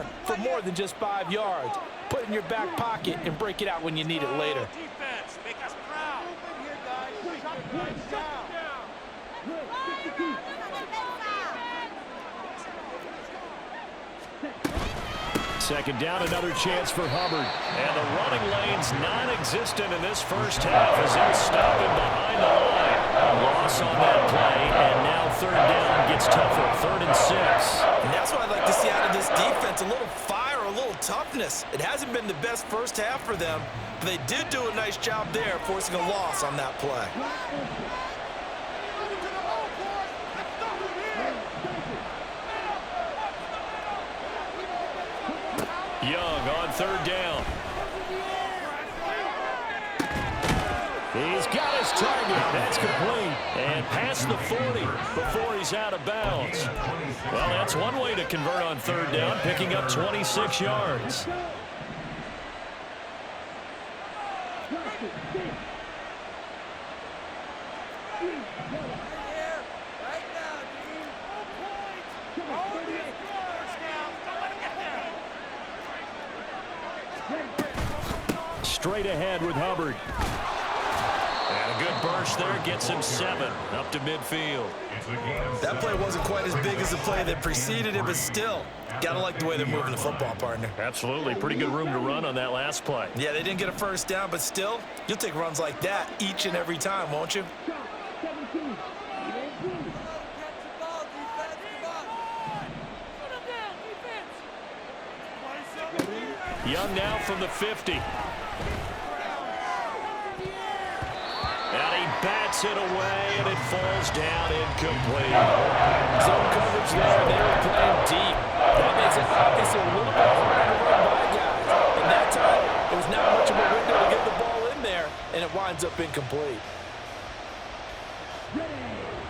there for more than just 5 yards. Put it in your back pocket and break it out when you need it later. Defense, make us proud. Second down, another chance for Hubbard. And the running lane's non-existent in this first half as they'll stop him behind the line. A loss on that play, and now third down gets tougher, 3rd and 6. And that's what I'd like to see out of this defense, a little fire, a little toughness. It hasn't been the best first half for them, but they did do a nice job there forcing a loss on that play. Young on third down. He's got his target. That's complete. And past the 40 before he's out of bounds. Well, that's one way to convert on third down, picking up 26 yards. Straight ahead with Hubbard. And a good burst there gets him 7 up to midfield. That play wasn't quite as big as the play that preceded it, but still, gotta like the way they're moving the football, partner. Absolutely. Pretty good room to run on that last play. Yeah, they didn't get a first down, but still, you'll take runs like that each and every time, won't you? Young now from the 50. And he bats it away, and it falls down incomplete. Zone coverage there, they were playing deep. That makes it obviously a little bit harder to run by guys. And that time, it was not much of a window to get the ball in there, and it winds up incomplete.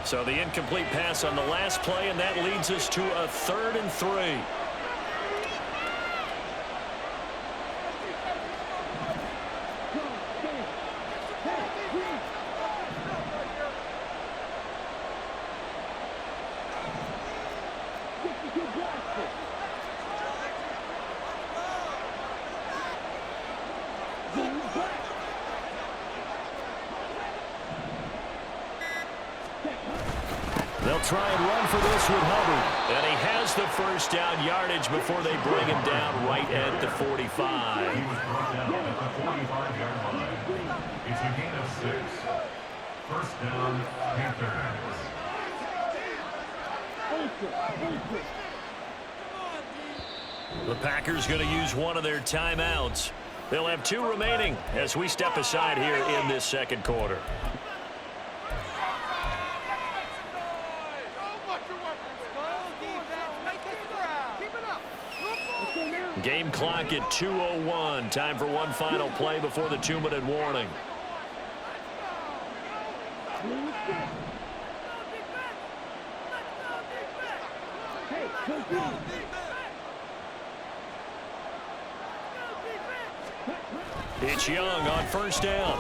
So the incomplete pass on the last play, and that leads us to a 3rd and 3. They'll try and run for this with Hubbard. And he has the first down yardage before they bring him down right at the 45. He was brought down at the 45-yard line. It's a gain of 6. First down, Panthers. The Packers going to use one of their timeouts. They'll have 2 remaining as we step aside here in this second quarter. Game clock at 2:01. Time for one final play before the 2-minute warning. It's Young on first down.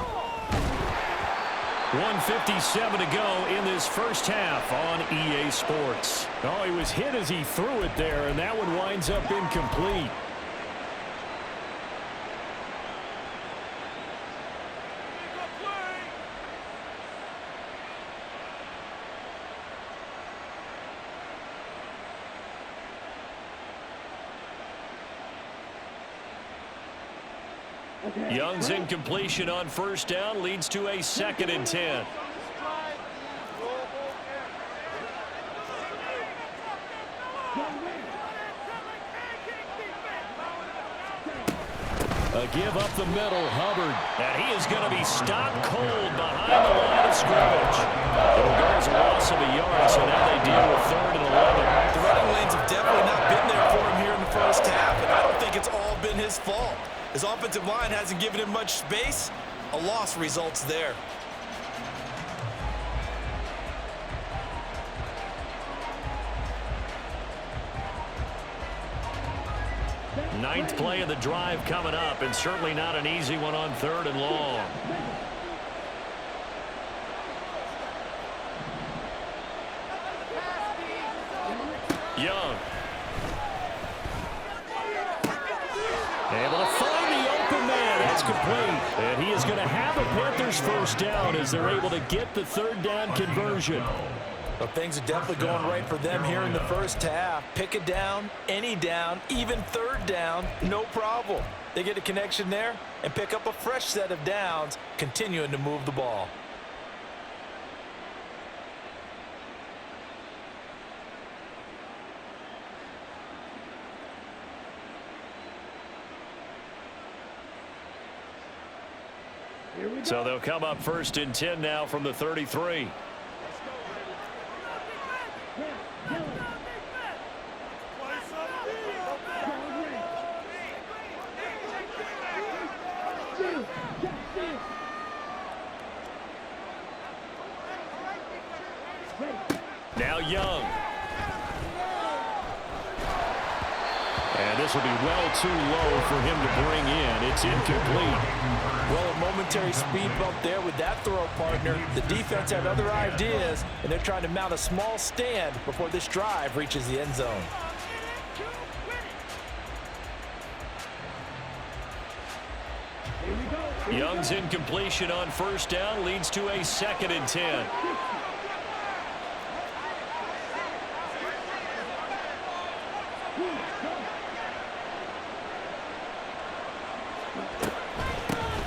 1:57 to go in this first half on EA Sports. Oh, he was hit as he threw it there, and that one winds up incomplete. Young's incompletion on first down leads to a 2nd and 10. A give up the middle, Hubbard. And he is going to be stopped cold behind the line of scrimmage. It'll go as a loss of a yard, so now they deal with 3rd and 11. The running lanes have definitely not been there for him here in the first half, and I don't think it's all been his fault. His offensive line hasn't given him much space. A loss results there. Ninth play of the drive coming up, and certainly not an easy one on 3rd and long. Young. Able to find the open man. That's complete. And he is going to have a Panthers first down as they're able to get the third down conversion. Well, things are definitely going right for them here in the first half. Pick a down, any down, even third down, no problem. They get a connection there and pick up a fresh set of downs, continuing to move the ball. So they'll come up 1st and 10 now from the 33. Now Young. And this will be well too low for him to bring in. It's incomplete. Well, a momentary speed bump there with that throw, partner. The defense had other ideas, and they're trying to mount a small stand before this drive reaches the end zone. Young's incompletion on first down leads to a 2nd and 10.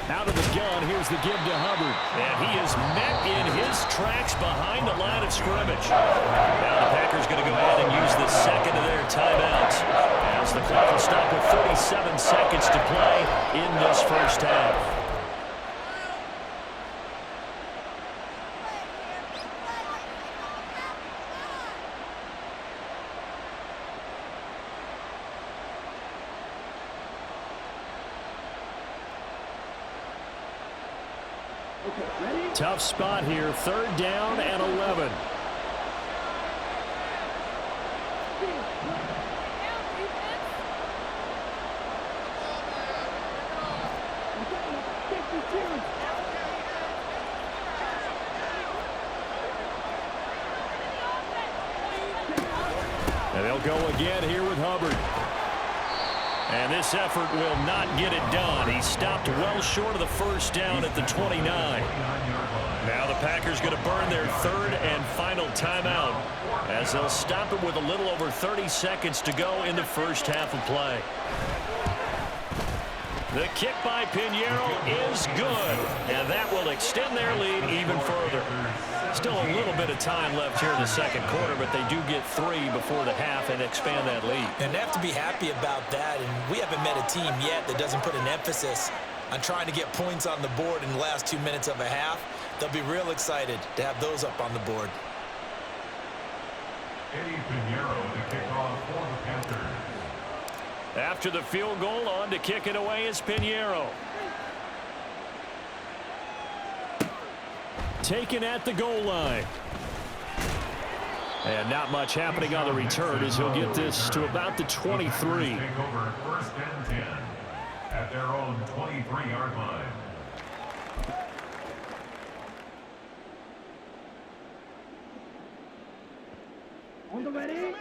Out of the gun, here's the give to Hubbard. And he is met in his tracks behind the line of scrimmage. Now the Packers going to go ahead and use the second of their timeouts, as the clock will stop with 37 seconds to play in this first half. Tough spot here, 3rd down and 11. And they'll go again here with Hubbard. And this effort will not get it done. He stopped well short of the first down at the 29. Now the Packers going to burn their 3rd and final timeout, as they'll stop it with a little over 30 seconds to go in the first half of play. The kick by Pinheiro is good, and that will extend their lead even further. Still a little bit of time left here in the 2nd quarter, but they do get 3 before the half and expand that lead. And they have to be happy about that, and we haven't met a team yet that doesn't put an emphasis on trying to get points on the board in the last 2 minutes of a half. They'll be real excited to have those up on the board. Eddie Pinheiro to kick off for the Panthers. After the field goal, on to kick it away is Pinheiro. Taken at the goal line. And not much happening on the return, as he'll get this to about the 23. Take over 1st and 10 at their own 23-yard line.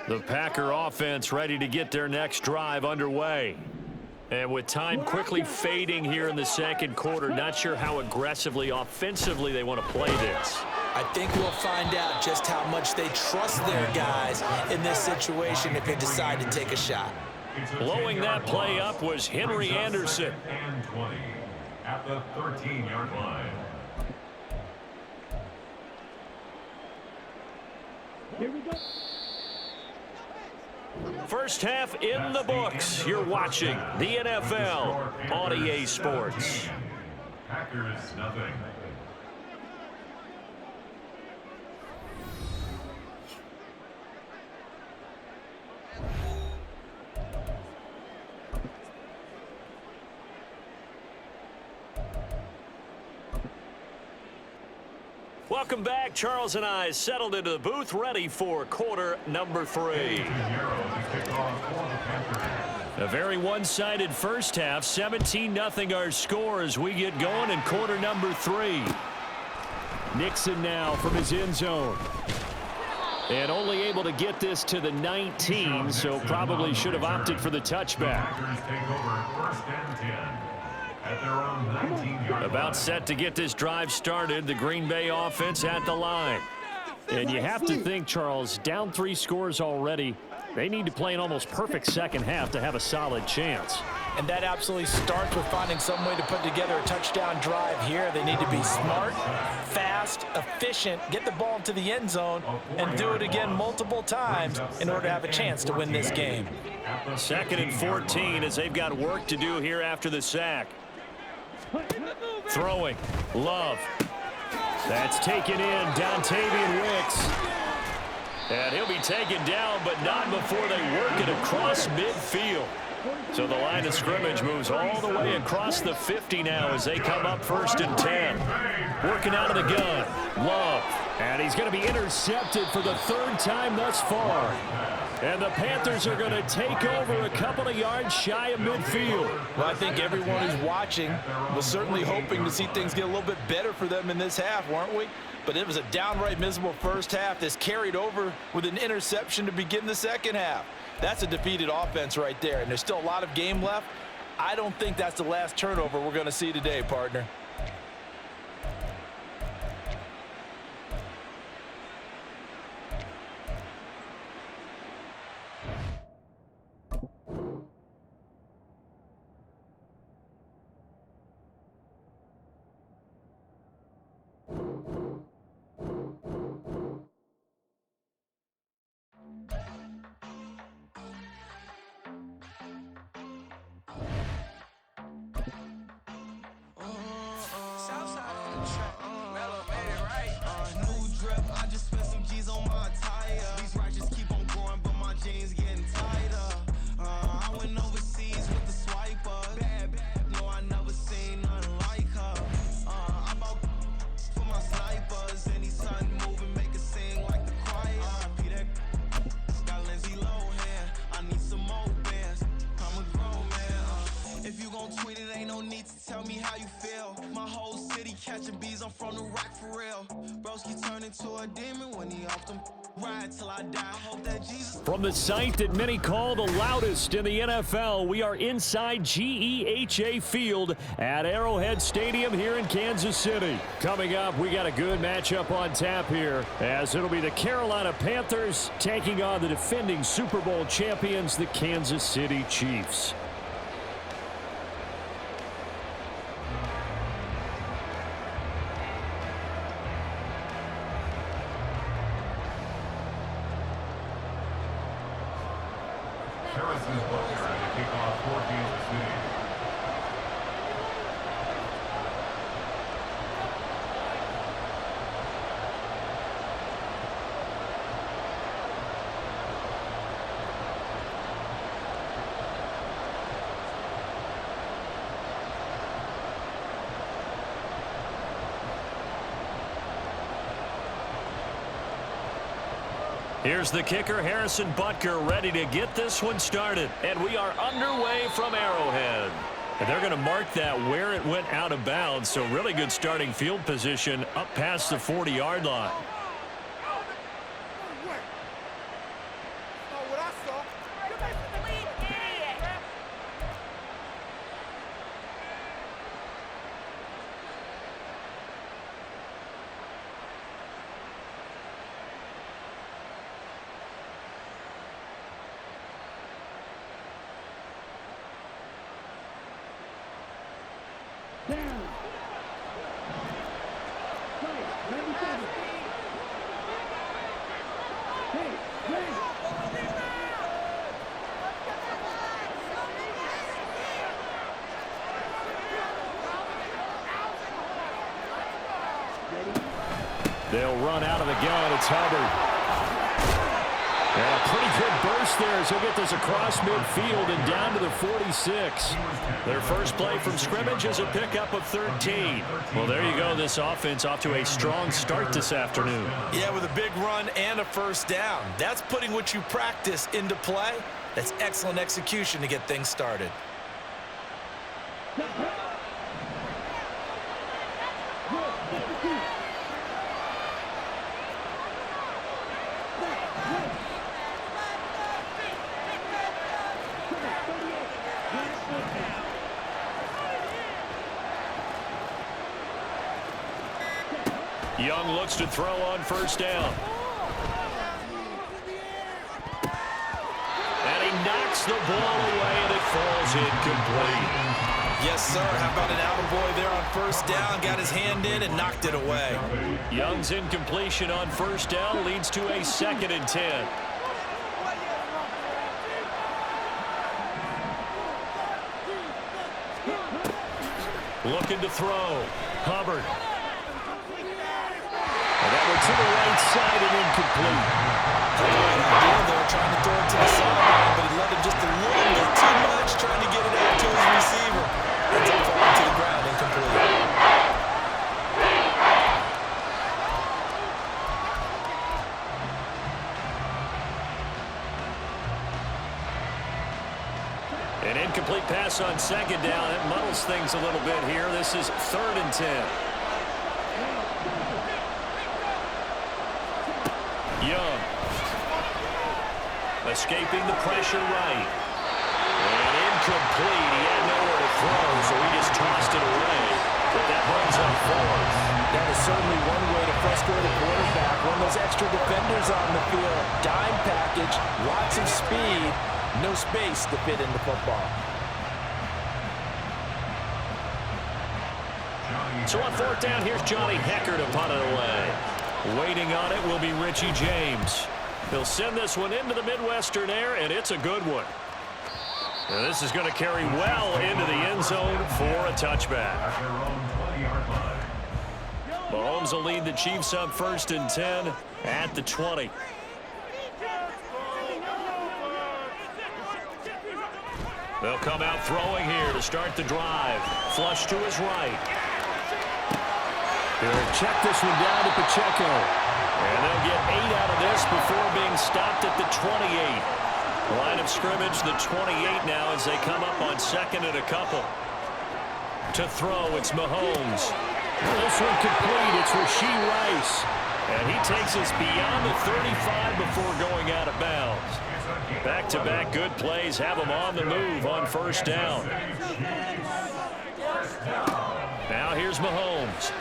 The Packer offense ready to get their next drive underway. And with time quickly fading here in the 2nd quarter, not sure how aggressively, offensively they want to play this. I think we'll find out just how much they trust their guys in this situation if they decide to take a shot. Blowing that play up was Henry Anderson. And 20 at the 13-yard line. Here we go. First half in the books. You're watching the NFL on EA Sports. Packers nothing. Welcome back. Charles and I settled into the booth, ready for quarter number 3. A very one-sided first half, 17-0 our score as we get going in quarter number 3. Nixon now from his end zone. And only able to get this to the 19, so probably should have opted for the touchback. Packers take over 1st and 10 at their own 19-yard line. About set to get this drive started, the Green Bay offense at the line. And you have to think, Charles, down 3 scores already. They need to play an almost perfect second half to have a solid chance. And that absolutely starts with finding some way to put together a touchdown drive here. They need to be smart, fast, efficient, get the ball into the end zone, and do it again multiple times in order to have a chance to win this game. 2nd and 14 as they've got work to do here after the sack. Throwing. Love. That's taken in. Dontavian Wicks. And he'll be taken down, but not before they work it across midfield. So the line of scrimmage moves all the way across the 50 now as they come up 1st and 10. Working out of the gun. Love. And he's going to be intercepted for the 3rd time thus far. And the Panthers are going to take over a couple of yards shy of midfield. Well, I think everyone who's watching was certainly hoping to see things get a little bit better for them in this half, weren't we? But it was a downright miserable first half that's carried over with an interception to begin the second half. That's a defeated offense right there, and there's still a lot of game left. I don't think that's the last turnover we're going to see today, partner. From the site that many call the loudest in the NFL, we are inside GEHA Field at Arrowhead Stadium here in Kansas City. Coming up, we got a good matchup on tap here, as it'll be the Carolina Panthers taking on the defending Super Bowl champions, the Kansas City Chiefs. Harrison's Butler to kick off for Kansas City. Here's the kicker, Harrison Butker, ready to get this one started. And we are underway from Arrowhead. And they're going to mark that where it went out of bounds. So really good starting field position up past the 40-yard line. They'll run out of the gun. It's Hubbard. And a pretty good burst there as he'll get this across midfield and down to the 46. Their first play from scrimmage is a pickup of 13. Well, there you go. This offense off to a strong start this afternoon. Yeah, with a big run and a first down. That's putting what you practice into play. That's excellent execution to get things started. Young looks to throw on first down. And he knocks the ball away, and it falls incomplete. Yes, sir. How about an attaboy there on first down? Got his hand in and knocked it away. Young's incompletion on first down leads to a 2nd and 10. Looking to throw. Hubbard. And that one to the right side and incomplete. Right idea there, trying to throw it to the sideline, but he let him just a little bit too much, trying to get it out to his receiver. Ends up falling to the ground, incomplete. An incomplete pass on 2nd down. It muddles things a little bit here. This is 3rd and 10. Young. Escaping the pressure right. And incomplete. He had nowhere to throw, so he just tossed it away. But that brings up 4th. That is certainly one way to frustrate a quarterback. When those extra defenders on the field, dime package, lots of speed, no space to fit in the football. So on 4th down, here's Johnny Hecker to punt it away. Waiting on it will be Richie James. He'll send this one into the Midwestern air, and it's a good one. And this is going to carry well into the end zone for a touchback. Mahomes will lead the Chiefs up 1st and 10 at the 20. They'll come out throwing here to start the drive. Flush to his right. They'll check this one down to Pacheco. And they'll get 8 out of this before being stopped at the 28. Line of scrimmage, the 28 now as they come up on 2nd and a couple. To throw, it's Mahomes. This one complete. It's Rashee Rice. And he takes us beyond the 35 before going out of bounds. Back-to-back good plays have him on the move on 1st down. Now here's Mahomes.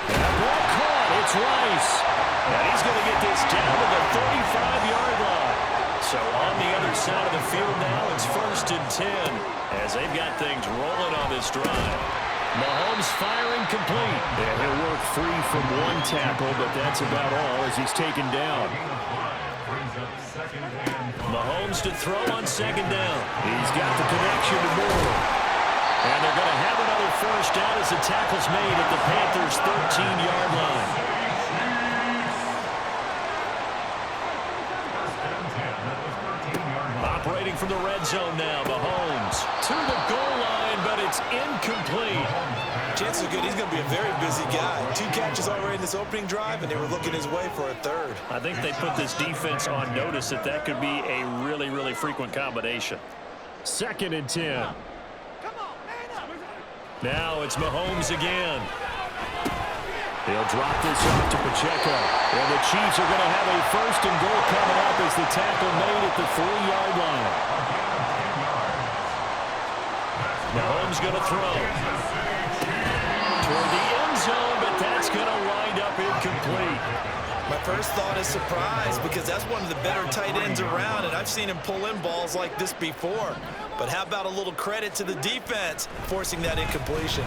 Ball caught. It's Rice. And he's going to get this down to the 35-yard line. So on the other side of the field now, it's 1st and 10 as they've got things rolling on this drive. Mahomes firing complete. And he'll work free from one tackle, but that's about all as he's taken down. Mahomes to throw on 2nd down. He's got the connection to Moore. And they're going to have another 1st down as the tackle's made at the Panthers' 13-yard line. Operating from the red zone now, Mahomes to the goal line, but it's incomplete. Chances are good he's going to be a very busy guy. 2 catches already in this opening drive, and they were looking his way for a 3rd. I think they put this defense on notice that could be a really, really frequent combination. 2nd and 10. Now it's Mahomes again. They'll drop this off to Pacheco. And the Chiefs are going to have a 1st and goal coming up as the tackle made at the 3-yard line. Mahomes going to throw. Toward the end zone, but that's going to wind up incomplete. My first thought is surprise because that's one of the better tight ends around, and I've seen him pull in balls like this before. But how about a little credit to the defense forcing that incompletion?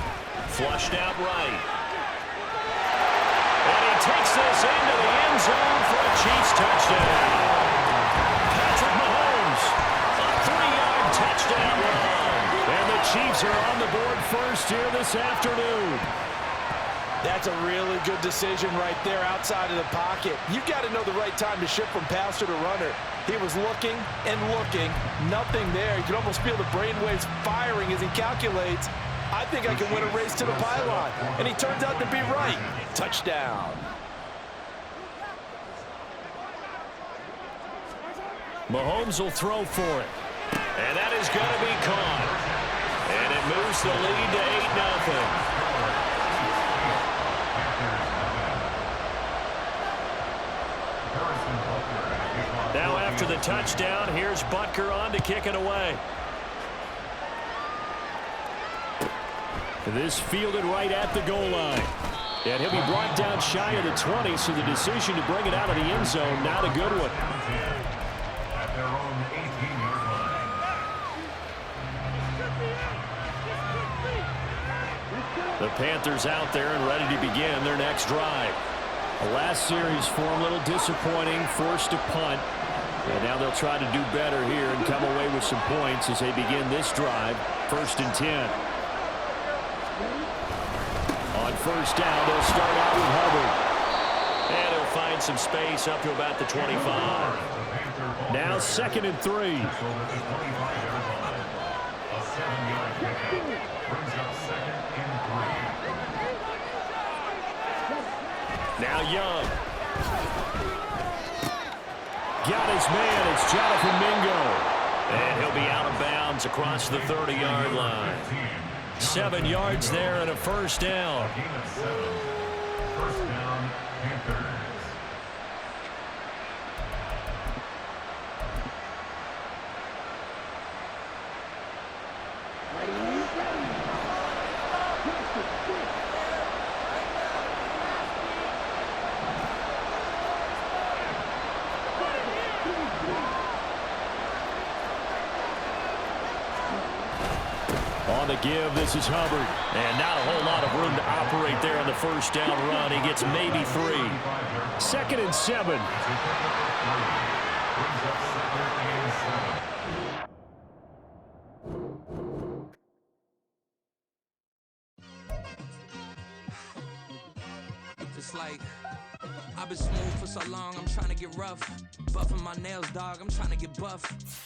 Flushed out right. And he takes this into the end zone for a Chiefs touchdown. Patrick Mahomes, a 3-yard touchdown run. And the Chiefs are on the board first here this afternoon. That's a really good decision right there outside of the pocket. You've got to know the right time to shift from passer to runner. He was looking and looking, nothing there. You can almost feel the brainwaves firing as he calculates, I think I can win a race to the pylon. And he turns out to be right. Touchdown. Mahomes will throw for it. And that is going to be caught. And it moves the lead to 8-0. Now after the touchdown, here's Butker on to kick it away. This fielded right at the goal line. And he'll be brought down shy of the 20, so the decision to bring it out of the end zone, not a good one. At their own 18-yard line. The Panthers out there and ready to begin their next drive. The last series for them, a little disappointing, forced to punt. And now they'll try to do better here and come away with some points as they begin this drive, 1st and 10. On first down, they'll start out with Hubbard. And he'll find some space up to about the 25. Now 2nd and 3. A 7-yard pickup brings up 2nd and 3. Now Young. Got his man. It's Jonathan Mingo. And he'll be out of bounds across the 30-yard line. 7 yards there and a first down. Gain of 7. First down, Panthers. On the give, this is Hubbard. And not a whole lot of room to operate there on the first down run. He gets maybe 3. 2nd and 7. It's like I've been smooth for so long, I'm trying to get rough. Buffing my nails, dog, I'm trying to get buff.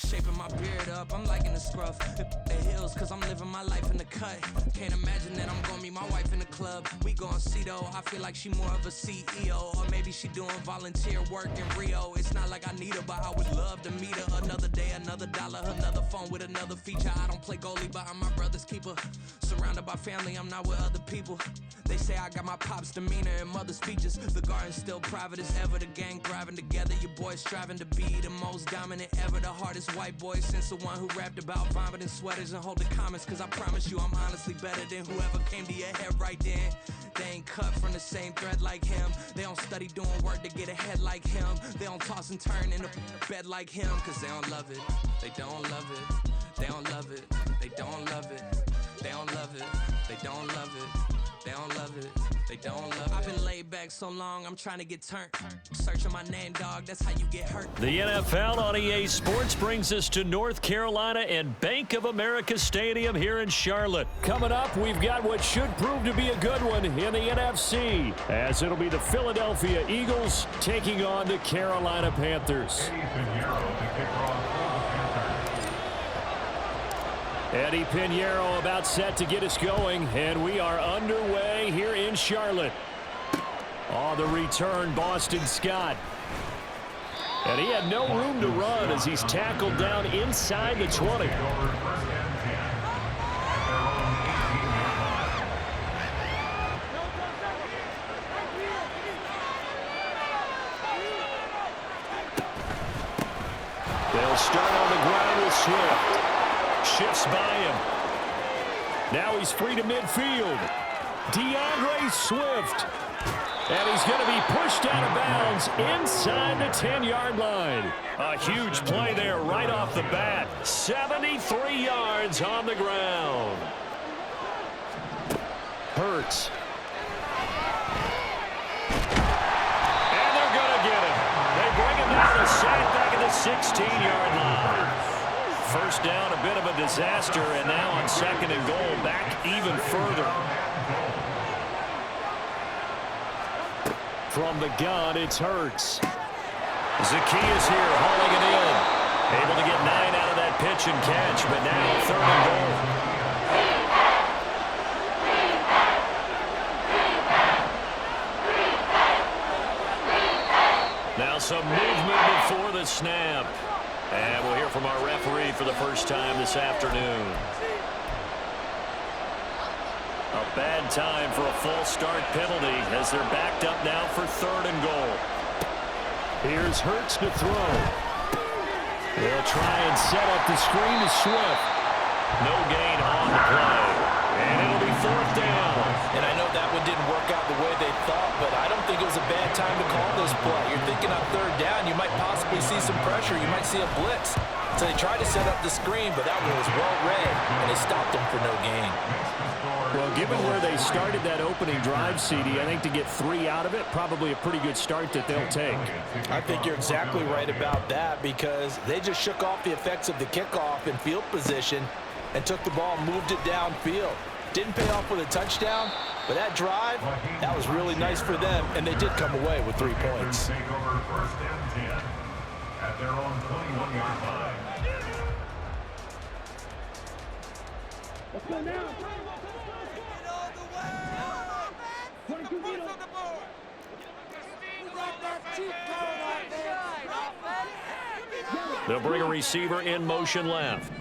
Shaping my beard up, I'm liking the scruff. The hills, cause I'm living my life in the cut. Can't imagine that I'm gonna meet my wife in the club. We gon' see though, I feel like she more of a CEO. Or maybe she doing volunteer work in Rio. It's not like I need her, but I would love to meet her. Another day, another dollar, another phone with another feature. I don't play goalie, but I'm my brother's keeper. Surrounded by family, I'm not with other people. They say I got my pop's demeanor and mother's features. The garden's still private as ever. The gang thriving together. Your boys striving to be the most dominant ever. The hardest white boy since the one who rapped about vomiting sweaters and hold the comments. Cause I promise you I'm honestly better than whoever came to your head right then. They ain't cut from the same thread like him. They don't study doing work to get ahead like him. They don't toss and turn in the bed like him. Cause they don't love it. They don't love it. They don't love it. They don't love it. They don't love it. They don't love it. They don't love it. They don't love it. I've been laid back so long, I'm trying to get turned. Searching my name, dog, that's how you get hurt. The NFL on EA Sports brings us to North Carolina and Bank of America Stadium here in Charlotte. Coming up, we've got what should prove to be a good one in the NFC, as it'll be the Philadelphia Eagles taking on the Carolina Panthers. Eddie Pinheiro about set to get us going, and we are underway here in Charlotte. On the return, Boston Scott. And he had no room to run as he's tackled down inside the 20. They'll start on the ground with Swift. Shifts by him. Now he's free to midfield. DeAndre Swift. And he's going to be pushed out of bounds inside the 10-yard line. A huge play there right off the bat. 73 yards on the ground. Hurts. And they're going to get him. They bring him down to sack back at the 16-yard line. First down, a bit of a disaster, and now on 2nd and goal, back even further. From the gun, it's Hurts. Zacchaeus here, hauling it in. Able to get 9 out of that pitch and catch, but now 3rd and goal. Now some movement before the snap. And we'll hear from our referee for the first time this afternoon. A bad time for a false start penalty as they're backed up now for 3rd and goal. Here's Hurts to throw. They'll try and set up the screen to Swift. No gain on the play. And it'll be 4th down. And I know that one didn't work out the way they thought, but I don't think it was a bad time to call this play. You're thinking on third down, you might possibly see some pressure. You might see a blitz. So they tried to set up the screen, but that one was well read, and they stopped them for no gain. Well, given where they started that opening drive, CD, I think to get 3 out of it, probably a pretty good start that they'll take. I think you're exactly right about that because they just shook off the effects of the kickoff in field position and took the ball and moved it downfield. Didn't pay off with a touchdown, but that drive, that was really nice for them, and they did come away with 3 points. Take over first and 10 at their own 21-yard line. Let's go now. They'll bring a receiver in motion left.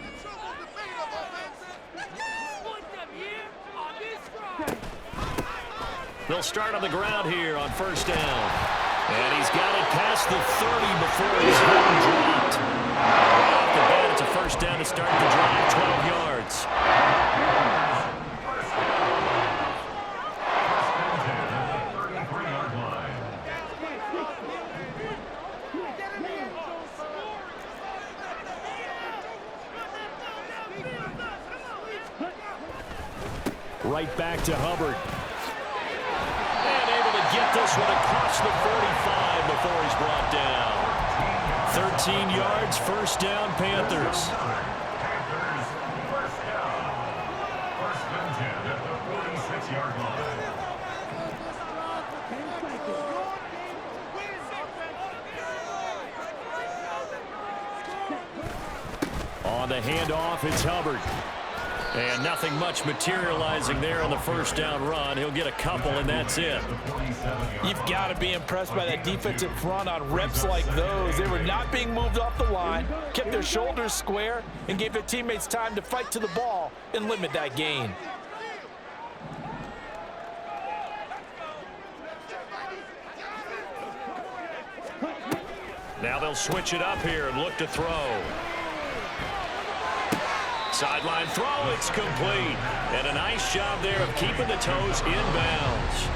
They'll start on the ground here on first down. And he's got it past the 30 before he's hit and dropped. Right off the bat, it's a first down to start the drive, 12 yards. Right back to Hubbard. And able to get this one across the 45 before he's brought down. 13 yards, first down, Panthers. First down. First and 10 at the 46-yard line. On the handoff, it's Hubbard. And nothing much materializing there on the first down run. He'll get a couple, and that's it. You've got to be impressed by that defensive front on reps like those. They were not being moved off the line, kept their shoulders square, and gave their teammates time to fight to the ball and limit that gain. Now they'll switch it up here and look to throw. Sideline throw, it's complete. And a nice job there of keeping the toes inbounds.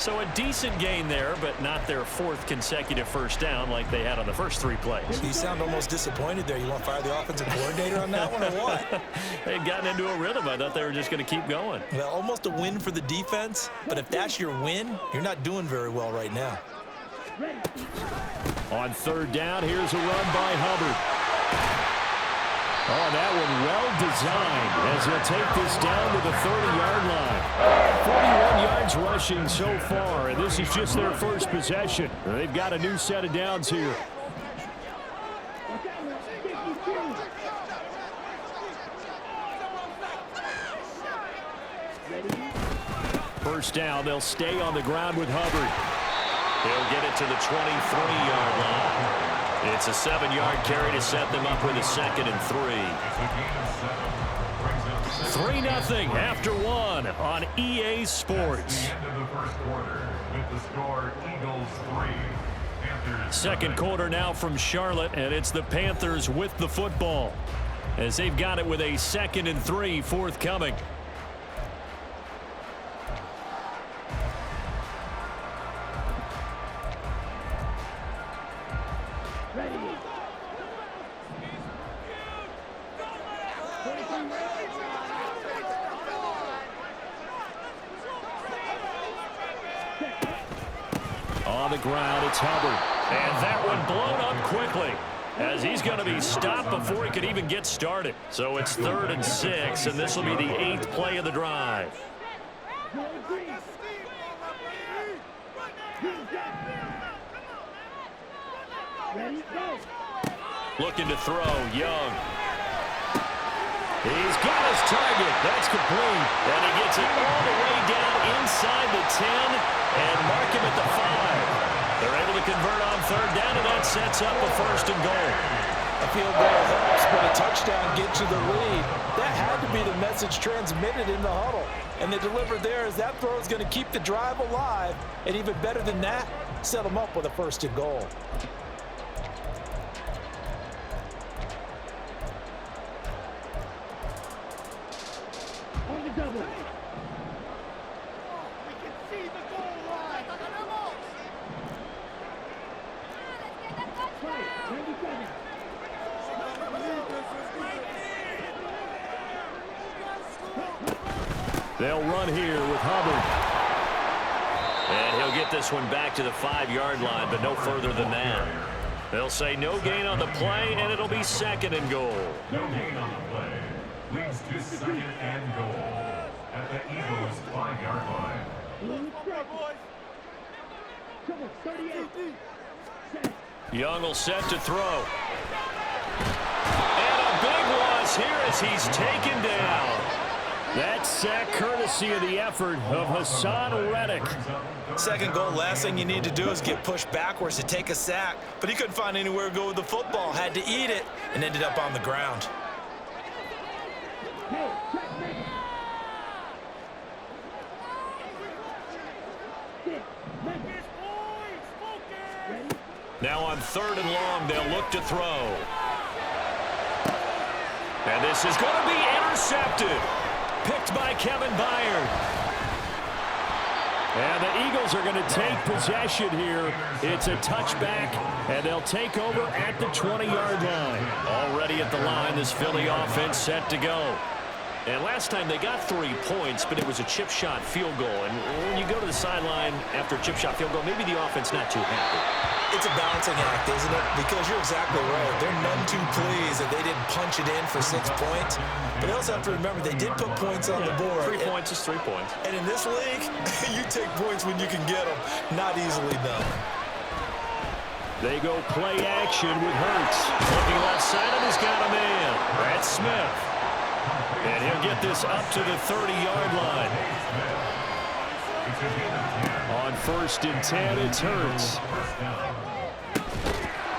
So a decent gain there, but not their 4th consecutive first down like they had on the first 3 plays. You sound almost disappointed there. You want to fire the offensive coordinator on that one or what? They had gotten into a rhythm. I thought they were just going to keep going. Well, almost a win for the defense, but if that's your win, you're not doing very well right now. On third down, here's a run by Hubbard. Oh, that one well designed as he'll take this down to the 30-yard line. 41 yards rushing so far, and this is just their first possession. They've got a new set of downs here. First down, they'll stay on the ground with Hubbard. He'll get it to the 23-yard line. It's a 7-yard carry to set them up with a 2nd and 3. 3-0 after 1 on EA Sports. End of the first quarter with the score Eagles 3, Panthers. Second quarter now from Charlotte, and it's the Panthers with the football as they've got it with a 2nd and 3 forthcoming. On the ground, it's Hubbard. And that one blown up quickly as he's going to be stopped before he could even get started. So it's 3rd and 6, and this will be the 8th play of the drive. Looking to throw, Young. He's got his target. That's complete. And he gets it all the way down inside the 10 and mark him at the 5. They're able to convert on third down, and that sets up a 1st and goal. A field goal helps, but a touchdown gets you the lead. That had to be the message transmitted in the huddle. And they delivered there as that throw is going to keep the drive alive. And even better than that, set them up with a 1st and goal. They'll run here with Hubbard. And he'll get this one back to the 5-yard line, but no further than that. They'll say no gain on the play, and it'll be 2nd and goal. No gain on the play. Leads to 2nd and goal at the Eagles' 5-yard line. Young will set to throw. And a big loss here as he's taken down. That sack courtesy of the effort of Hassan Reddick. 2nd goal, last thing you need to do is get pushed backwards to take a sack. But he couldn't find anywhere to go with the football, had to eat it, and ended up on the ground. Now on 3rd and long, they'll look to throw. And this is going to be intercepted. Picked by Kevin Byard. And the Eagles are going to take possession here. It's a touchback, and they'll take over at the 20-yard line. Already at the line, this Philly offense set to go. And last time they got 3 points, but it was a chip shot field goal. And when you go to the sideline after a chip shot field goal, maybe the offense not too happy. It's a balancing act, isn't it? Because you're exactly right. They're none too pleased that they didn't punch it in for 6 points. But they also have to remember they did put points on the board. 3 points is 3 points. And in this league, you take points when you can get them. Not easily done. They go play action with Hurts. Looking left side, and he's got a man. That's Smith. And he'll get this up to the 30-yard line. On 1st and 10, it's Hurts.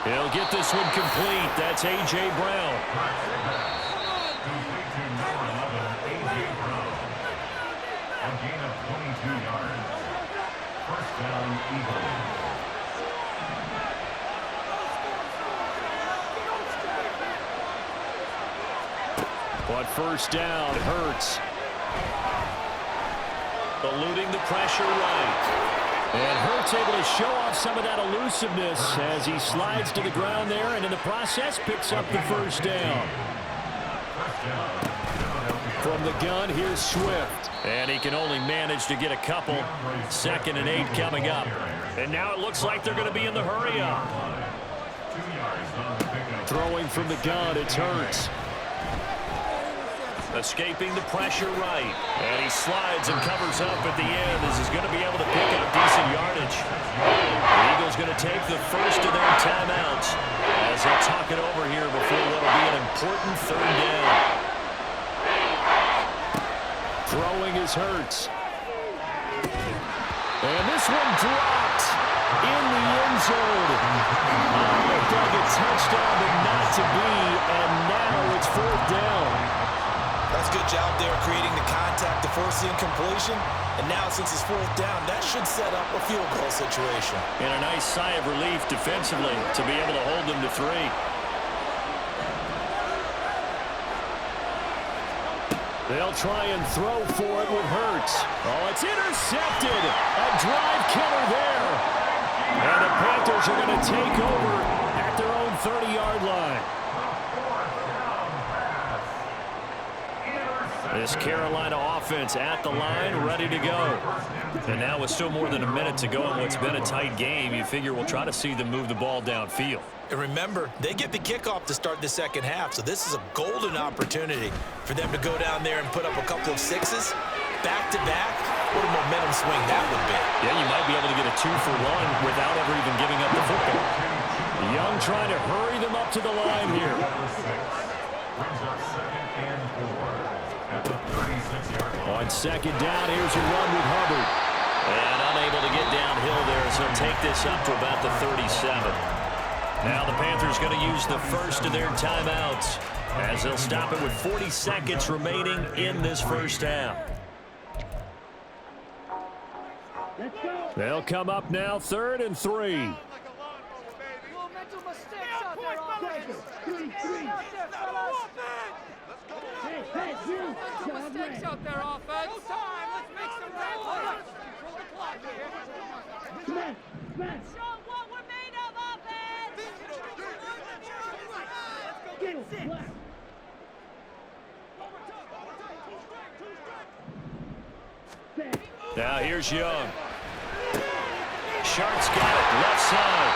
He'll get this one complete. That's A.J. Brown. A gain of 22 yards. 1st down, Eagles. On 1st down, Hurts. Eluding the pressure right. And Hurts able to show off some of that elusiveness as he slides to the ground there, and in the process picks up the 1st down. From the gun, here's Swift. And he can only manage to get a couple. 2nd and 8 coming up. And now it looks like they're going to be in the hurry up. Throwing from the gun, it's Hurts. Escaping the pressure right. And he slides and covers up at the end as he's going to be able to pick up decent yardage. The Eagles going to take the first of their timeouts as they'll talk it over here before what'll be an important 3rd down. Throwing is Hurts. And this one dropped in the end zone. Looked like a touchdown, but not to be, and now it's 4th down. That's a good job there creating the contact to force the incompletion. And now since it's 4th down, that should set up a field goal situation. And a nice sigh of relief defensively to be able to hold them to 3. They'll try and throw for it with Hurts. Oh, it's intercepted. A drive killer there. And the Panthers are going to take over at their own 30-yard line. This Carolina offense at the line, ready to go. And now with still more than a minute to go in what's been a tight game, you figure we'll try to see them move the ball downfield. And remember, they get the kickoff to start the 2nd half, so this is a golden opportunity for them to go down there and put up a couple of 6s back-to-back. What a momentum swing that would be. Yeah, you might be able to get a 2-for-1 without ever even giving up the football. Young trying to hurry them up to the line here. Brings up 2nd and 4 at the 36-yard line. On 2nd down, here's a run with Hubbard. And unable to get downhill there, so take this up to about the 37. Now the Panthers going to use the first of their timeouts as they'll stop it with 40 seconds remaining in this 1st half. They'll come up now 3rd and 3. Mistakes out there, offense. No time. Let's make some red lights. Control the clock here. Show what we're made of, offense. Let's go get 6. Now here's Young. Sharp's got it, left side.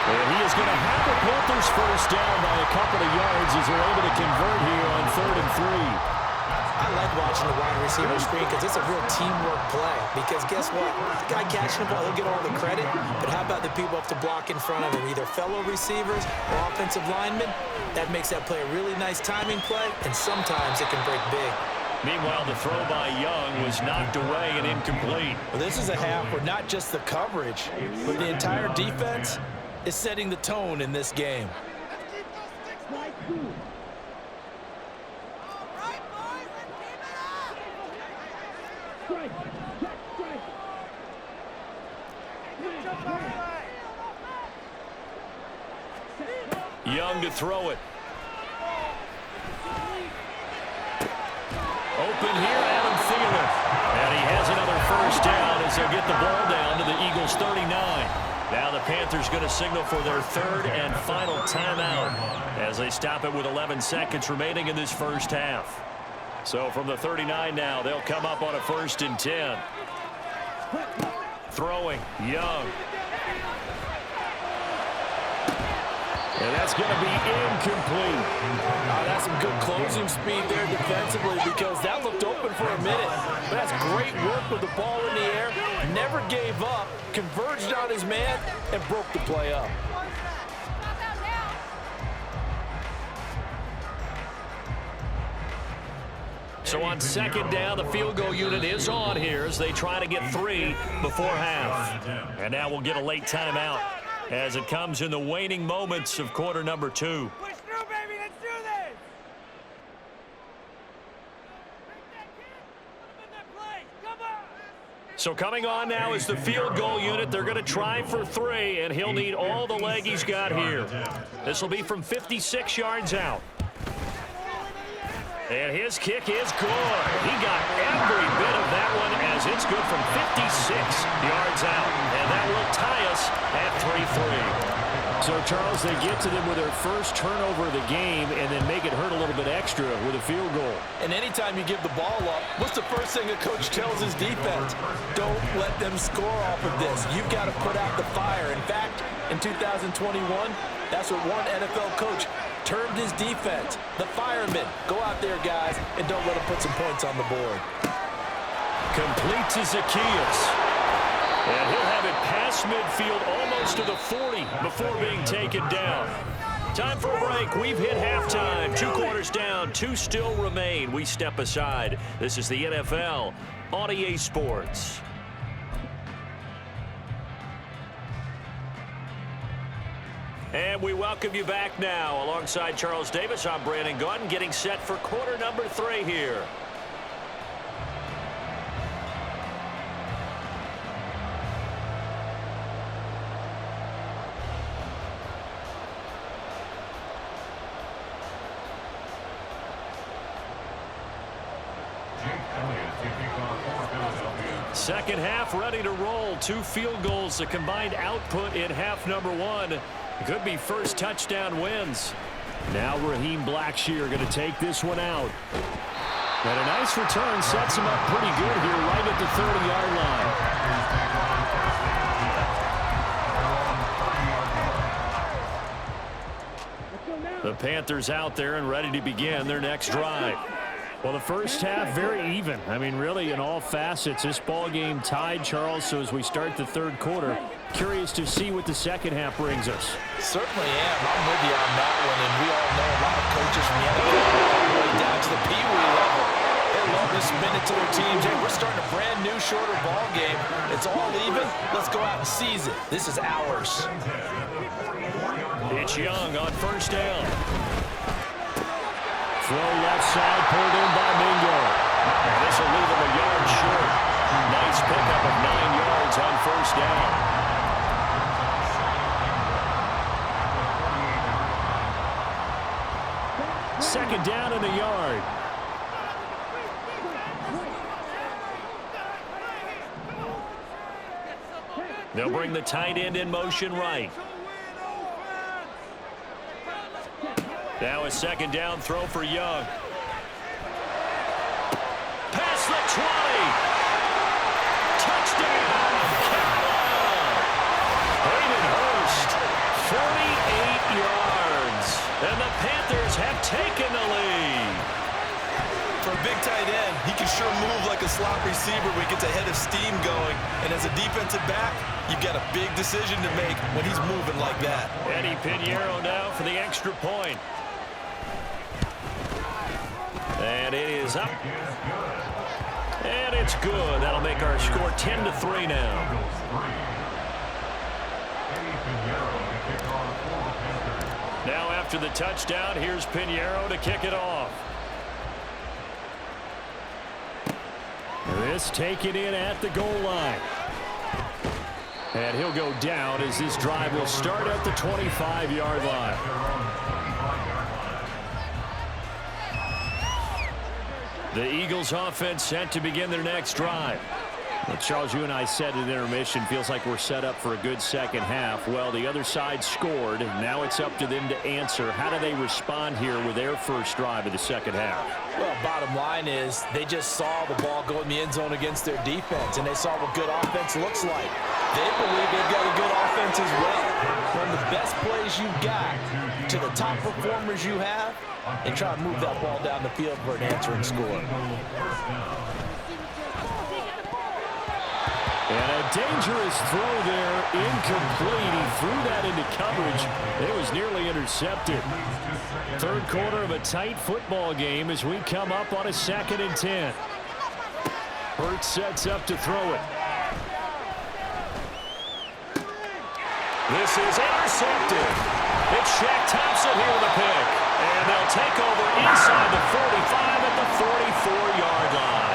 And he is going to have the Panthers first down by a couple of yards as they're able to convert here on 3rd and 3. I like watching the wide receiver screen because it's a real teamwork play. Because guess what? The guy catching the ball, he'll get all the credit. But how about the people up to block in front of him? Either fellow receivers or offensive linemen. That makes that play a really nice timing play, and sometimes it can break big. Meanwhile, the throw by Young was knocked away and incomplete. Well, this is a half where not just the coverage, but the entire defense is setting the tone in this game. Young to throw it. Open here, Adam Thielen. And he has another first down as they'll get the ball down to the Eagles' 39. Now the Panthers going to signal for their 3rd and final timeout as they stop it with 11 seconds remaining in this first half. So from the 39 now, they'll come up on a 1st and 10. Throwing, Young. And that's going to be incomplete. That's some good closing speed there defensively because that looked open for a minute. But that's great work with the ball in the air. Never gave up, converged on his man, and broke the play up. So on 2nd down, the field goal unit is on here as they try to get 3 before half. And now we'll get a late timeout as it comes in the waning moments of quarter number 2. Push through, baby. Let's do this. So coming on now is the field goal unit. They're going to try for 3, and he'll need all the leg he's got here. This will be from 56 yards out. And his kick is good. He got every bit of that one as it's good from 56 yards out. And that will tie us at 3-3. So, Charles, they get to them with their first turnover of the game and then make it hurt a little bit extra with a field goal. And anytime you give the ball up, what's the first thing a coach tells his defense? Don't let them score off of this. You've got to put out the fire. In fact, in 2021, that's what one NFL coach termed his defense. The firemen. Go out there, guys, and don't let them put some points on the board. Complete to Zacchaeus. And he'll have it past midfield almost to the 40 before being taken down. Time for a break. We've hit halftime. 2 quarters down. 2 still remain. We step aside. This is the NFL on EA Sports. And we welcome you back now. Alongside Charles Davis, I'm Brandon Gaudin, getting set for quarter number 3 here. Second half ready to roll. 2 field goals, the combined output in half number 1. Could be first touchdown wins. Now Raheem Blackshear going to take this one out. And a nice return sets him up pretty good here right at the 30-yard line. The Panthers out there and ready to begin their next drive. Well, the first half, very even. I mean, really, in all facets, this ball game tied, Charles. So as we start the 3rd quarter, curious to see what the second half brings us. Certainly am. I'm with you on that one, and we all know a lot of coaches from the NFL all the way down to the Pee Wee level. They love to spin it to their teams. Hey, we're starting a brand new, shorter ball game. It's all even. Let's go out and seize it. This is ours. It's Young on first down. Throw left side, pulled in by Mingo. And this will leave him a yard short. Nice pickup of 9 yards on first down. Second down in the yard. They'll bring the tight end in motion right. Now a second down throw for Young. Past the 20. 48 yards. And the Panthers have taken the lead. For a big tight end, he can sure move like a slot receiver when he gets a head of steam going. And as a defensive back, you've got a big decision to make when he's moving like that. Eddie Pinheiro now for the extra point. And it is up. And it's good. That'll make our score 10-3 now. Now after the touchdown, here's Pinheiro to kick it off. This taken in at the goal line. And he'll go down as this drive will start at the 25-yard line. The Eagles offense set to begin their next drive. Well, Charles, you and I said at intermission, feels like we're set up for a good second half. Well, the other side scored. Now it's up to them to answer. How do they respond here with their first drive of the second half? Well, bottom line is they just saw the ball go in the end zone against their defense, and they saw what good offense looks like. They believe they've got a good offense as well. From the best plays you've got to the top performers you have, and try to move that ball down the field for an answering score. And a dangerous throw there, incomplete. He threw that into coverage. It was nearly intercepted. Third quarter of a tight football game as we come up on a 2nd and 10. Hurts sets up to throw it. This is intercepted. It's Shaq Thompson here with a pick. And they'll take over inside the 45 at the 44-yard line.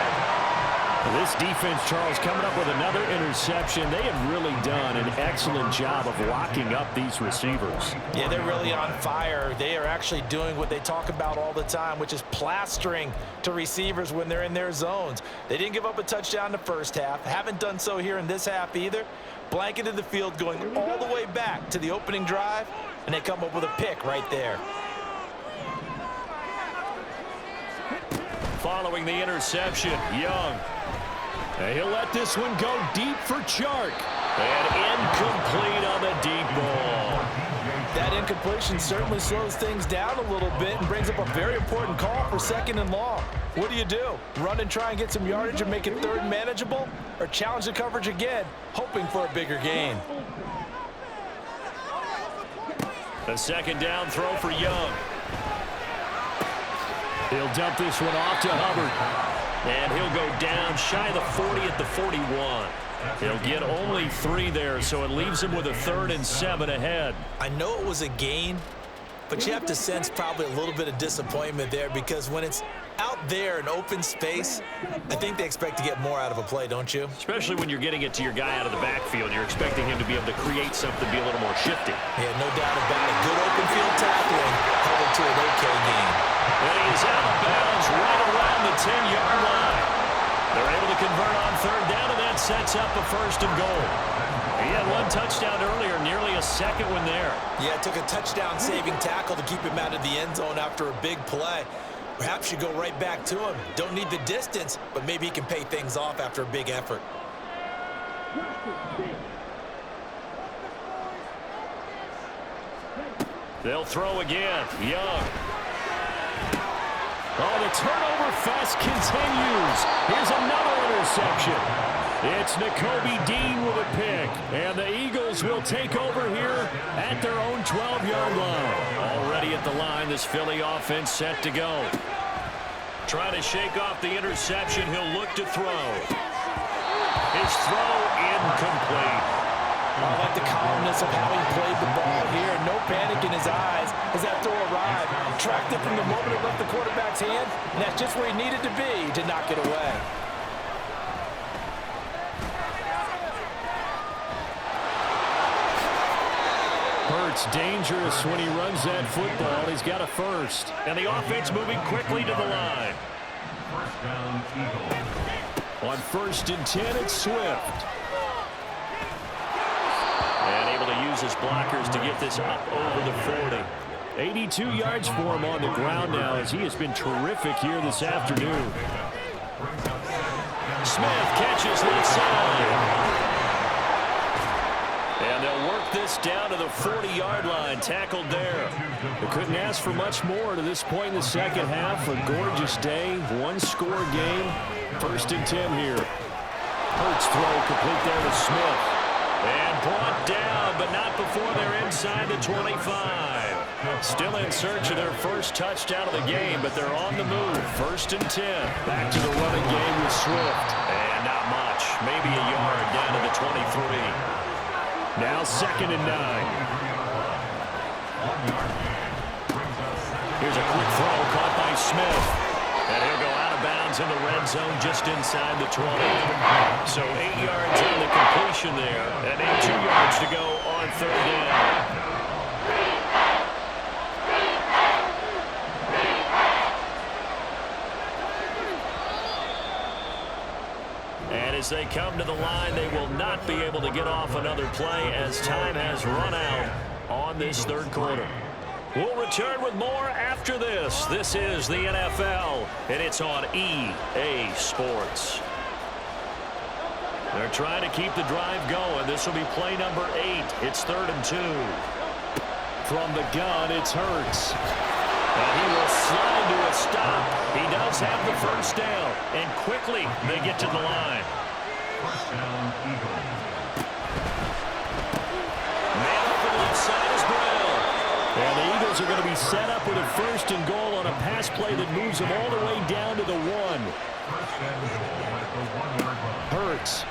This defense, Charles, coming up with another interception. They have really done an excellent job of locking up these receivers. Yeah, they're really on fire. They are actually doing what they talk about all the time, which is plastering to receivers when they're in their zones. They didn't give up a touchdown in the first half. Haven't done so here in this half either. Blanketed the field going all the way back to the opening drive, and they come up with a pick right there. Following the interception, Young. And he'll let this one go deep for Chark. And incomplete on the deep ball. That incompletion certainly slows things down a little bit and brings up a very important call for 2nd and long. What do? Run and try and get some yardage and make it third manageable? Or challenge the coverage again, hoping for a bigger gain? A 2nd down throw for Young. He'll dump this one off to Hubbard. And he'll go down shy of the 40 at the 41. He'll get only 3 there, so it leaves him with a 3rd and 7 ahead. I know it was a gain, but you have to sense probably a little bit of disappointment there because when it's out there in open space, I think they expect to get more out of a play, don't you? Especially when you're getting it to your guy out of the backfield. You're expecting him to be able to create something, be a little more shifty. Yeah, no doubt about it. Good open field tackling, held it to an okay gain. And he's out of bounds right around the 10-yard line. They're able to convert on 3rd down, and that sets up a 1st and goal. He had 1 touchdown earlier, nearly a 2nd one there. Yeah, it took a touchdown-saving tackle to keep him out of the end zone after a big play. Perhaps you go right back to him. Don't need the distance, but maybe he can pay things off after a big effort. They'll throw again. Young. Oh, the turnover fest continues. Here's another interception. It's Nakobe Dean with a pick. And the Eagles will take over here at their own 12-yard line. Already at the line, this Philly offense set to go. Trying to shake off the interception. He'll look to throw. His throw incomplete. I like the calmness of how he played the ball here. No panic in his eyes as that throw arrived. Tracked it from the moment it left the quarterback's hand, and that's just where he needed to be to knock it away. Hurts dangerous when he runs that football. He's got a 1st. And the offense moving quickly to the line. On 1st and 10, it's Swift. And able to use his blockers to get this up over the 40. 82 yards for him on the ground now as he has been terrific here this afternoon. Smith catches left side. And they'll work this gets down to the 40-yard line, tackled there. They couldn't ask for much more to this point in the second half. A gorgeous day, one-score game. 1st and 10 here. Hurts throw complete there to Smith. And brought down, but not before they're inside the 25. Still in search of their first touchdown of the game, but they're on the move. 1st and 10. Back to the running game with Swift. And not much. Maybe a yard down to the 23. Now 2nd and 9. Here's a quick throw caught by Smith. And he'll go out of bounds in the red zone just inside the 20. So 8 yards on the completion there. And then 2 yards to go on 3rd down. And as they come to the line, they will not be able to get off another play as time has run out on this 3rd quarter. We'll return with more after this. This is the NFL, and it's on EA Sports. They're trying to keep the drive going. This will be play number 8. It's 3rd and 2. From the gun, it's Hurts. And he will slide to a stop. He does have the 1st down, and quickly they get to the line. 1st down, Eagles. Man open left side is Brown. And the Eagles are going to be set up with a 1st and goal on a pass play that moves them all the way down to the 1. 1st and goal at the 1-yard line. Hurts.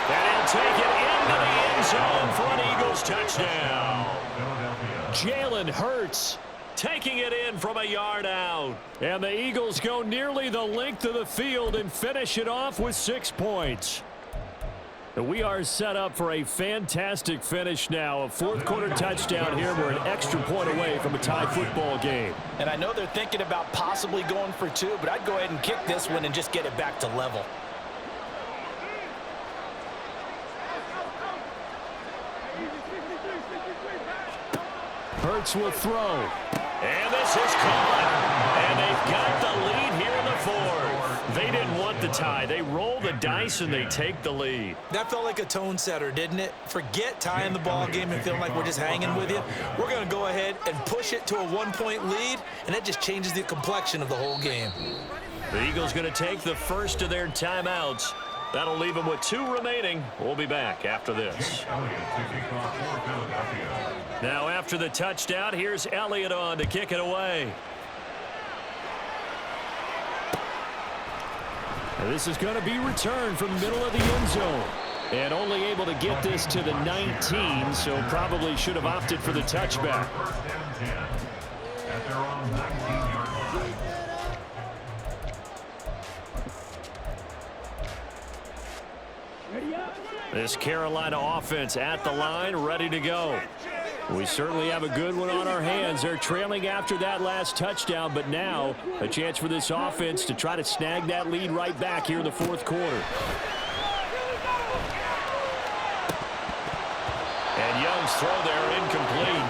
And he'll take it into the end zone for an Eagles touchdown. Jalen Hurts Taking it in from a yard out. And the Eagles go nearly the length of the field and finish it off with 6 points. We are set up for a fantastic finish now. A 4th quarter touchdown here. We're an extra point away from a tie football game. And I know they're thinking about possibly going for 2, but I'd go ahead and kick this one and just get it back to level. Hurts will throw. And this is caught. And they've got the lead here in the 4th. They didn't want the tie. They roll the dice and they take the lead. That felt like a tone setter, didn't it? Forget tying the ball game and feeling like we're just hanging with you. We're going to go ahead and push it to a 1-point lead, and that just changes the complexion of the whole game. The Eagles going to take the first of their timeouts. That'll leave them with 2 remaining. We'll be back after this. Now after the touchdown, here's Elliott on to kick it away. And this is going to be returned from the middle of the end zone. And only able to get this to the 19, so probably should have opted for the touchback. At their own 19-yard line. This Carolina offense at the line, ready to go. We certainly have a good one on our hands. They're trailing after that last touchdown, but now a chance for this offense to try to snag that lead right back here in the 4th quarter. And Young's throw there incomplete.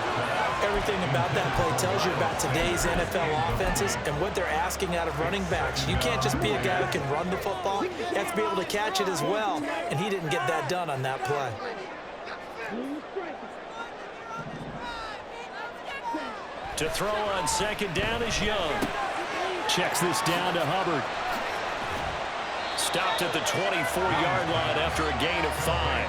Everything about that play tells you about today's NFL offenses and what they're asking out of running backs. You can't just be a guy who can run the football. You have to be able to catch it as well, and he didn't get that done on that play. To throw on 2nd down is Young. Checks this down to Hubbard. Stopped at the 24-yard line after a gain of 5.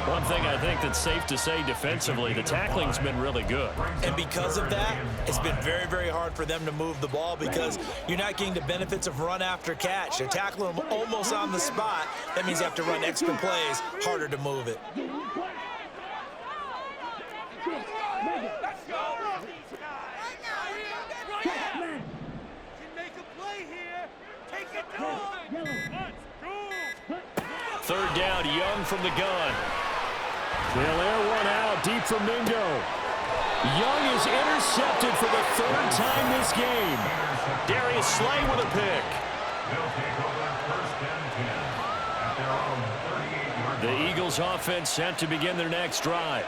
One thing I think that's safe to say defensively, the tackling's been really good. And because of that, it's been very, very hard for them to move the ball because you're not getting the benefits of run after catch. They're tackling them almost on the spot. That means you have to run extra plays, harder to move it. Let's go! Make a play here. Take it down. Let's go. 3rd down, Young from the gun. They'll air one out deep from Mingo. Young is intercepted for the 3rd time this game. Darius Slay with a pick. They'll take over 1st and 10 at their own 38-yard line. The Eagles offense set to begin their next drive.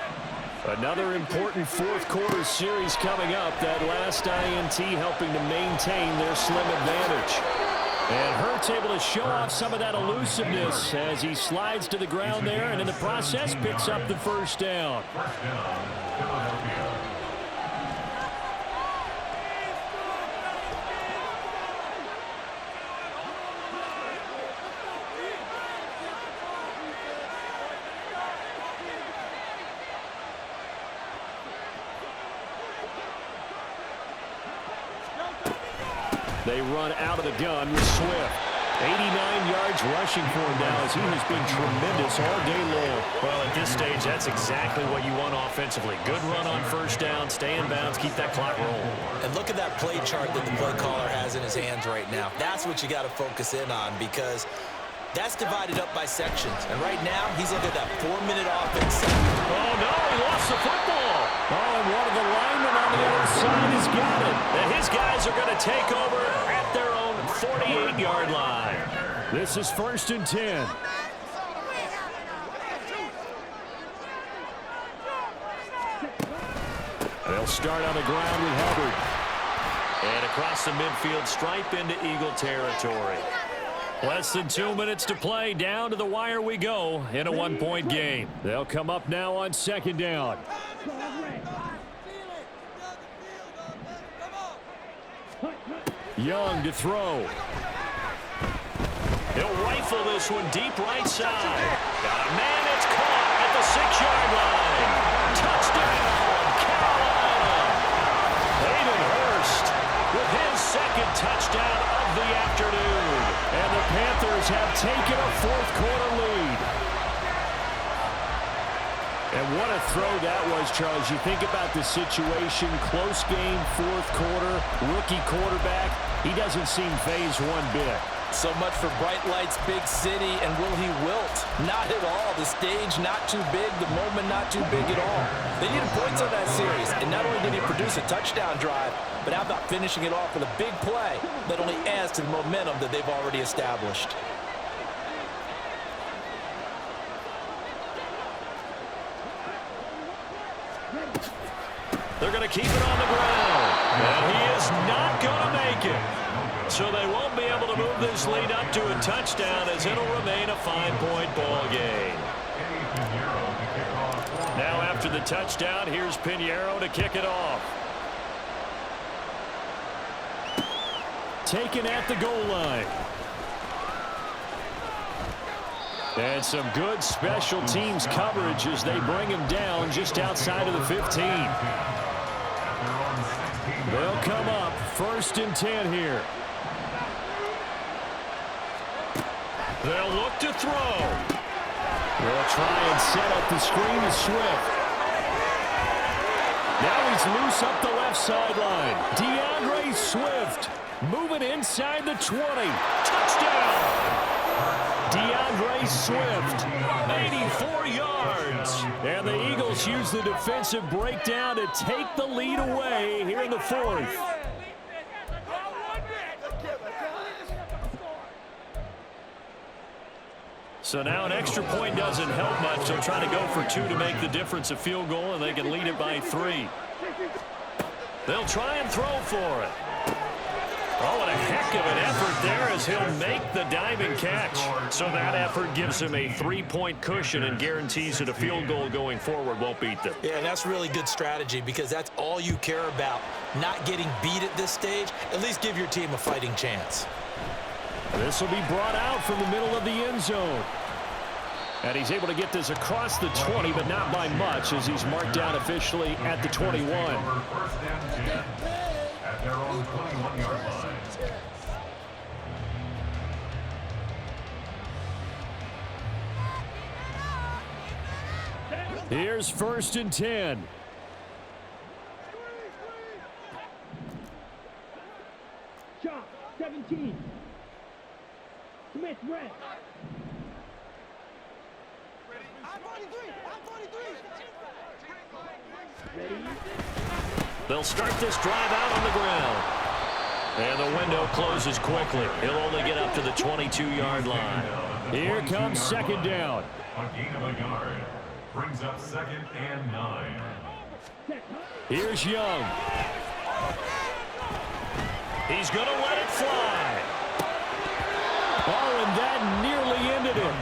Another important 4th quarter series coming up. That last INT helping to maintain their slim advantage. And Hurts able to show off some of that elusiveness as he slides to the ground there, and in the process picks up the first down. First down, Philadelphia. They run out of the gun with Swift. 89 yards rushing for him now as he has been tremendous all day long. Well, at this stage, that's exactly what you want offensively. Good run on first down, stay in bounds, keep that clock rolling. And look at that play chart that the play caller has in his hands right now. That's what you got to focus in on because that's divided up by sections. And right now, he's looking at that 4-minute offense. Oh, no, he lost the football. Oh, and one of the linemen on the other side has got it. And his guys are going to take over at their own 48-yard line. This is 1st and 10. They'll start on the ground with Hubbard. And across the midfield stripe into Eagle territory. Less than 2 minutes to play. Down to the wire we go in a one-point game. They'll come up now on 2nd down. Young to throw. He'll rifle this one deep right side. Got a man, it's caught at the 6-yard line. Touchdown, Carolina. Hayden Hurst with his second touchdown of the afternoon. And the Panthers have taken a fourth-quarter lead. And what a throw that was, Charles. You think about the situation, close game, fourth quarter, rookie quarterback. He doesn't seem phased one bit. So much for bright lights, big city, and will he wilt? Not at all. The stage not too big, the moment not too big at all. They needed points on that series, and not only did he produce a touchdown drive, but how about finishing it off with a big play that only adds to the momentum that they've already established. They're going to keep it on the ground. And he is not going to make it. So they won't be able to move this lead up to a touchdown as it'll remain a 5-point ball game. Now after the touchdown, here's Pinheiro to kick it off. Taken at the goal line. And some good special teams coverage as they bring him down just outside of the 15. They'll come up 1st and 10 here. They'll look to throw. They'll try and set up the screen to Swift. Now he's loose up the left sideline. DeAndre Swift moving inside the 20. Touchdown! DeAndre Swift, 84 yards. And the Eagles use the defensive breakdown to take the lead away here in the fourth. So now an extra point doesn't help much. They'll try to go for 2 to make the difference a field goal, and they can lead it by 3. They'll try and throw for it. Oh, and a heck of an effort there as he'll make the diving catch. So that effort gives him a 3-point cushion and guarantees that a field goal going forward won't beat them. Yeah, and that's really good strategy because that's all you care about. Not getting beat at this stage. At least give your team a fighting chance. This will be brought out from the middle of the end zone. And he's able to get this across the 20, but not by much as he's marked down officially at the 21. First and 10 at their own 21-yard line. Here's 1st and 10. Chop, 17. Smith, red. I'm 43. Ready? They'll start this drive out on the ground. And the window closes quickly. He'll only get up to the 22-yard line. Here comes 2nd down. A gain of a yard brings up 2nd and 9. Here's Young. He's going to let it fly. Oh, and that nearly ended it.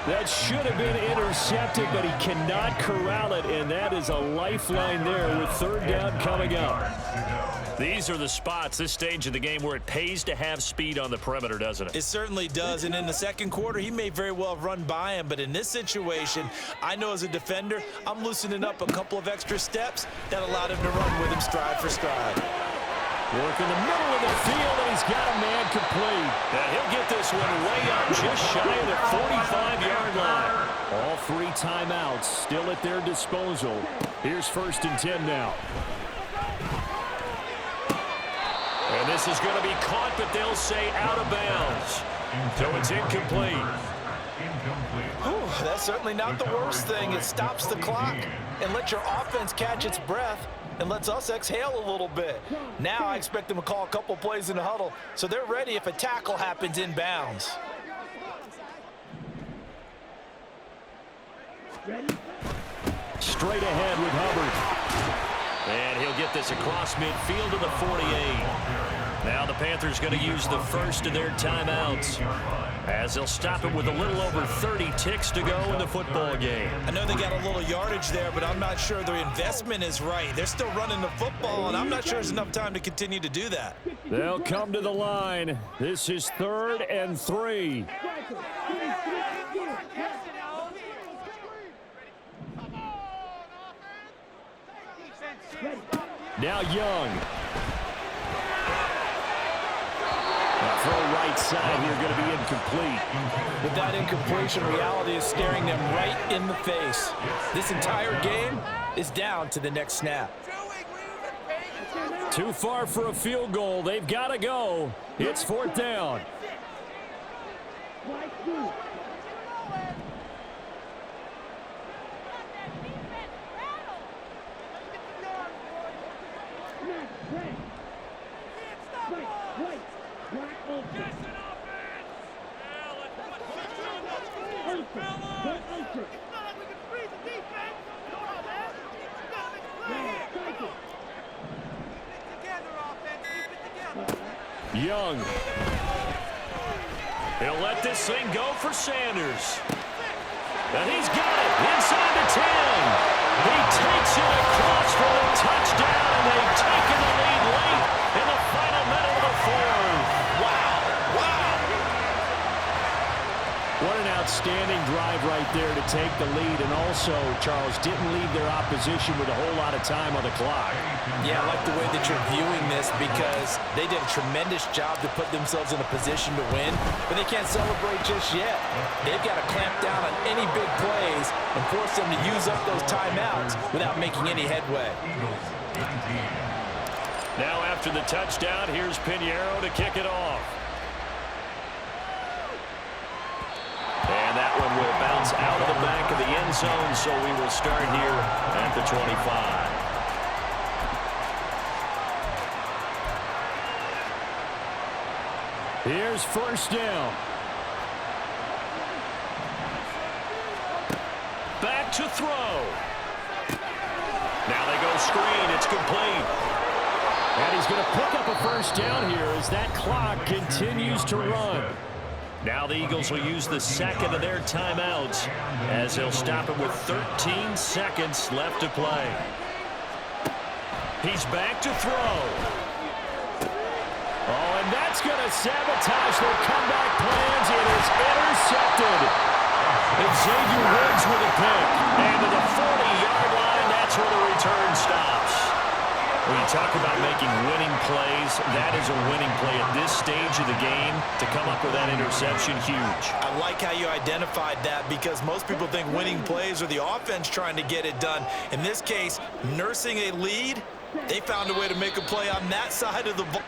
That should have been intercepted, but he cannot corral it, and that is a lifeline there with third down coming up. These are the spots, this stage of the game, where it pays to have speed on the perimeter, doesn't it? It certainly does, and in the second quarter, he may very well have run by him, but in this situation, I know as a defender, I'm loosening up a couple of extra steps that allowed him to run with him stride for stride. Work in the middle of the field, and he's got a man complete. And he'll get this one way up just shy of the 45-yard line. All three timeouts still at their disposal. Here's 1st and 10 now. And this is going to be caught, but they'll say out of bounds. So it's incomplete. Whew, that's certainly not the worst thing. It stops the clock and lets your offense catch its breath and lets us exhale a little bit. Now I expect them to call a couple plays in the huddle so they're ready if a tackle happens in bounds. Straight ahead with Hubbard. And he'll get this across midfield to the 48. Now the Panthers going to use the first of their timeouts as they'll stop it with a little over 30 ticks to go in the football game. I know they got a little yardage there, but I'm not sure their investment is right. They're still running the football, and I'm not sure there's enough time to continue to do that. They'll come to the line. This is 3rd and 3. Now Young. Throw right side here, going to be incomplete. With that incompletion, reality is staring them right in the face. This entire game is down to the next snap. Too far for a field goal. They've got to go. It's 4th down. Young. He'll let this thing go for Sanders. And he's got it inside the 10. He takes it across for the touchdown, and they've taken the lead late in the final minute of the 4th. Wow. What an outstanding drive right there to take the lead, and also, Charles, didn't leave their opposition with a whole lot of time on the clock. Yeah, I like the way that you're viewing this because they did a tremendous job to put themselves in a position to win, but they can't celebrate just yet. They've got to clamp down on any big plays and force them to use up those timeouts without making any headway. Now after the touchdown, here's Pinheiro to kick it off. And that one will bounce out of the back of the end zone, so we will start here at the 25. Here's 1st down. Back to throw. Now they go screen. It's complete. And he's going to pick up a 1st down here as that clock continues to run. Now the Eagles will use the second of their timeouts as they'll stop it with 13 seconds left to play. He's back to throw. Oh, and that's going to sabotage their comeback plans. It is intercepted. And Xavier Woods with a pick. And to the 40-yard line, that's where the return stops. When you talk about making winning plays, that is a winning play at this stage of the game. To come up with that interception, huge. I like how you identified that because most people think winning plays are the offense trying to get it done. In this case, nursing a lead, they found a way to make a play on that side of the ball.